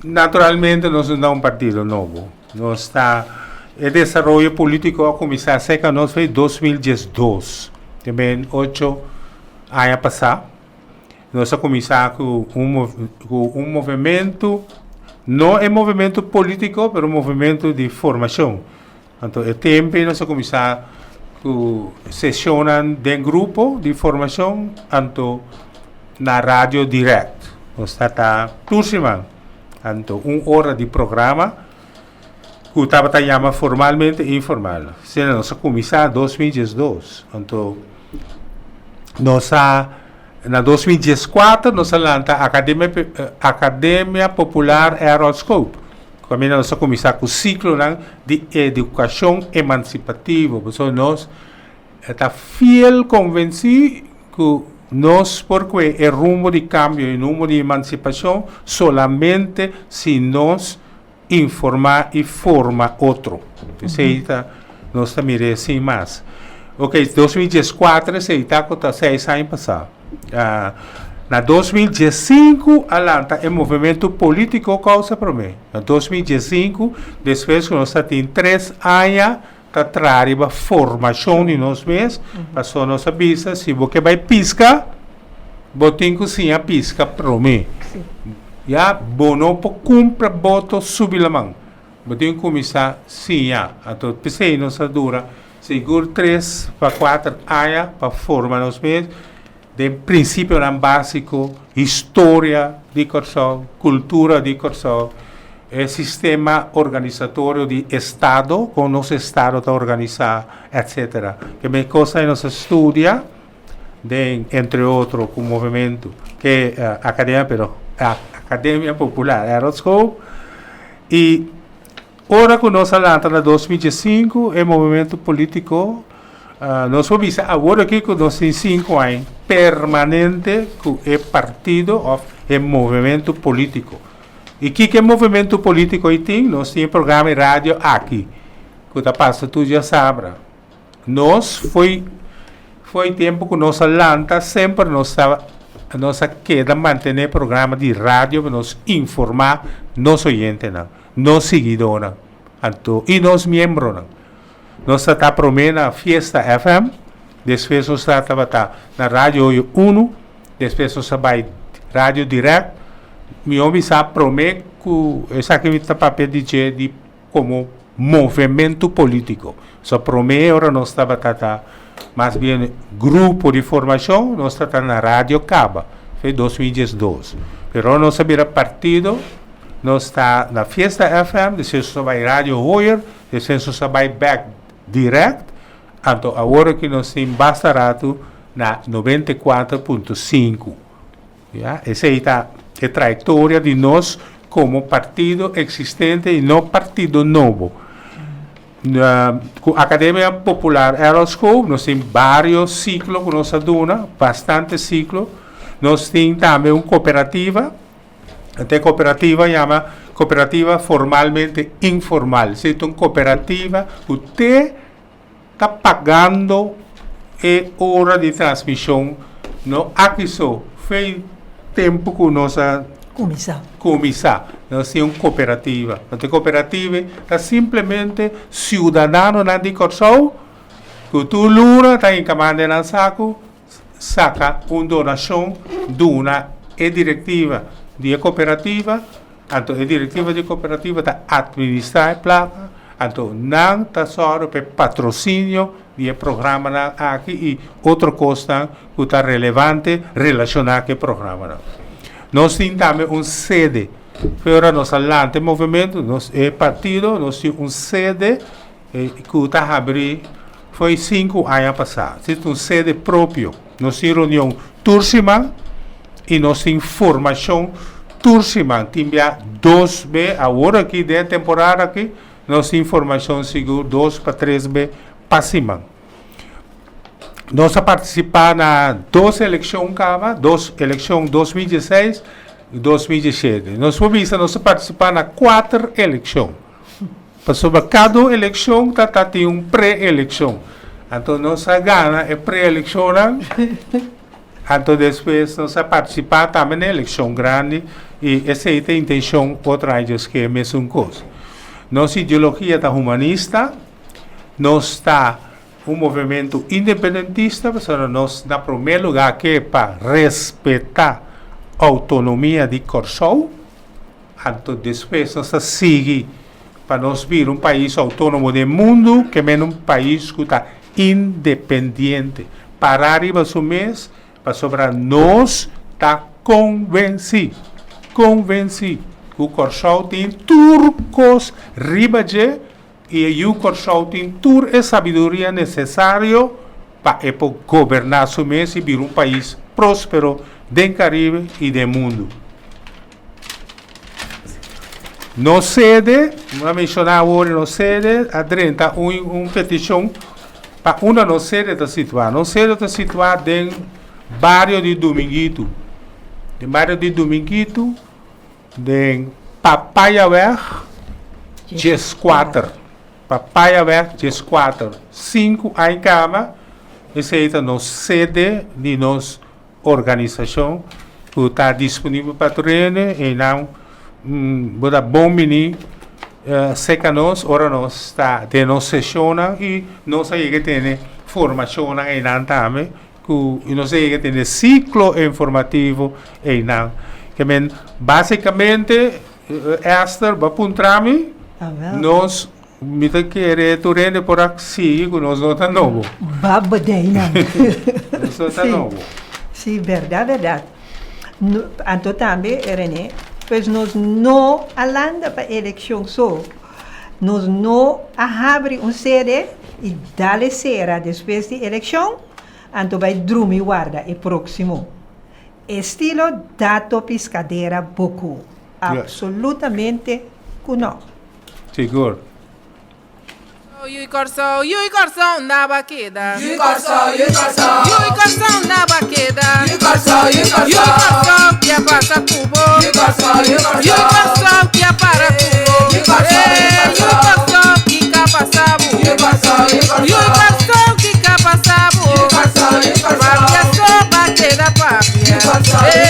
Naturalmente, nós não é um partido novo. Nós está o desenvolvimento político a começar a nós foi em 2012. Também 8 anos passados. Nós começamos com um movimento, não é movimento político, mas um movimento de formação. Então, o tempo nós começamos com sessões de grupo de formação, então, na rádio direct. Nós está turma. Então, 1 hora de programa, que estava chamado formalmente e informal. Se nós começamos em 2012. Então, nós na 2014, nós lançamos a Academia Popular Aeroscope. Quando nós começamos com o ciclo de educação emancipativa. Então, nós estamos fiel convencidos que nós, porque o rumo de cambio e o rumo de emancipação, solamente se nós informar e formar outro. Então, nós também merecemos mais. Ok, 2014, se está com 6 anos passados. Na 2015, alanta o movimento político causa para mim. Na 2015, depois que nós temos 3 anos, está trazendo a formação de nós mesmos, passou nossa vista, se você vai piscar, botem cozinha pisca para mim. Já, bono para comprar voto subir a mão. Botem começar, sim, já. Então, pensei, nossa dura, seguro 3 para 4 anos para formar nós mesmos, de princípio básico, história de Corsol, cultura de Corsol, sistema organizatório de Estado, como nosso Estado está organizado, etc. Que é coisa que nós estudia, entre outros, com o movimento, que é a Academia Popular Aeroscope, e ora que nós falamos em 2005, é movimento político, nós vamos ver agora que nós temos 5 anos, permanente, que é partido, é movimento político. E que é movimento político aí tem? Nós temos programa de rádio aqui, que está passando, tu já sabe. Nós foi tempo que nós lanta sempre nós queda manter programa de rádio para nos informar nos oyentes, nos seguidores, e nos membros. Nós está promovendo a Fiesta FM, depois nós está na rádio 1, depois nós vai rádio direct. Me ouvi sabe prometer que essa que está papel de como movimento político. Só prometer ora nós estava mais bem grupo de formação, nós está na rádio Caba, foi 2012. Pero nós sabia partido, nós está na Fiesta FM, depois nós vai rádio Hoyer, depois nós vai back direct, então agora que nós temos bastante na 94.5. Essa aí está a trajetória de nós como partido existente e não partido novo. Na Academia Popular Aeroscope, nós temos vários ciclos que nós aduna, bastante ciclos. Nós temos também uma cooperativa, até cooperativa chama cooperativa formalmente informal. Se é uma cooperativa, você está pagando a hora de transmissão. Não, aqui só foi tempo que nós começar. Nós temos uma cooperativa. A cooperativa é simplesmente cidadão de Corsol, que tu lura está em comando no saco, saca uma donação de uma diretiva de cooperativa, então a diretiva de cooperativa está administrar a placa, então não está só para patrocínio de programa aqui e outra coisa que está relevante relacionada com o programa. Nós temos também uma sede, para nós falamos de movimento, nós é partido, nós temos uma sede que está abrindo, foi 5 anos passados. Temos uma sede própria, nós temos reunião Turciman e nós temos formação Turciman. Temos 2 vezes, agora aqui, de temporada aqui, nós temos formação seguro 2 para 3 vezes para cima. Nós participamos na 2 eleições, 2 eleições 2016 e 2017. Nós participamos na 4 eleições. Sobre cada eleição, tem uma pré-eleição. Então, nós ganhamos a pré-eleição. Então, depois, nós participamos também na eleição grande, E essa é a intenção outra vez que é a mesma coisa. Nossa ideologia está humanista, nós está movimento independentista, mas nós, na primeiro lugar, que é para respeitar a autonomia de Corsou, então depois nós seguir para nós vir país autônomo do mundo, que é um país que está independente. Para arriba do mês, para sobrar nós, está convencido que o Corsou tem turcos ribaje e o Corsou tem toda a sabedoria necessária para governar o mês e vir país próspero do Caribe e do mundo. No sede, vou mencionar agora, no sede, adrenta petição para uma no sede está situada. No sede está situada em bairro de Dominguito. De bairro de Dominguito, de Papaya Verde, 14. Papaya Verde, 14. 5 em cama. Essa é a nossa sede de nossa organização, que está disponível para treinar e não bom menino, seca nós, ora nós está de nos sessiona e nós aí que tem formação em também, que nós aí que tem ciclo informativo em não, que basicamente Esther vai apontar-me, nós me querer turene por aqui, que nós não está novo. Babadeina. Nós não está novo. Sim, verdade. Então também, René, pois nós não alanda para a eleição só. Nós não abrimos sede e dá-lhe será depois da eleição, então vai dormir guarda e próximo. Estilo dato piscadeira pouco. Absolutamente não. Seguro. Yui Corsou na baqueda. Yui Corsou na baqueda. Yui Corsou que é passa cubo. Yui Corsou que é para cubo. Yui Corsou que capa sabu. Yui Corsou que capa sabu. Yui Corsou Papia só baqueda papia.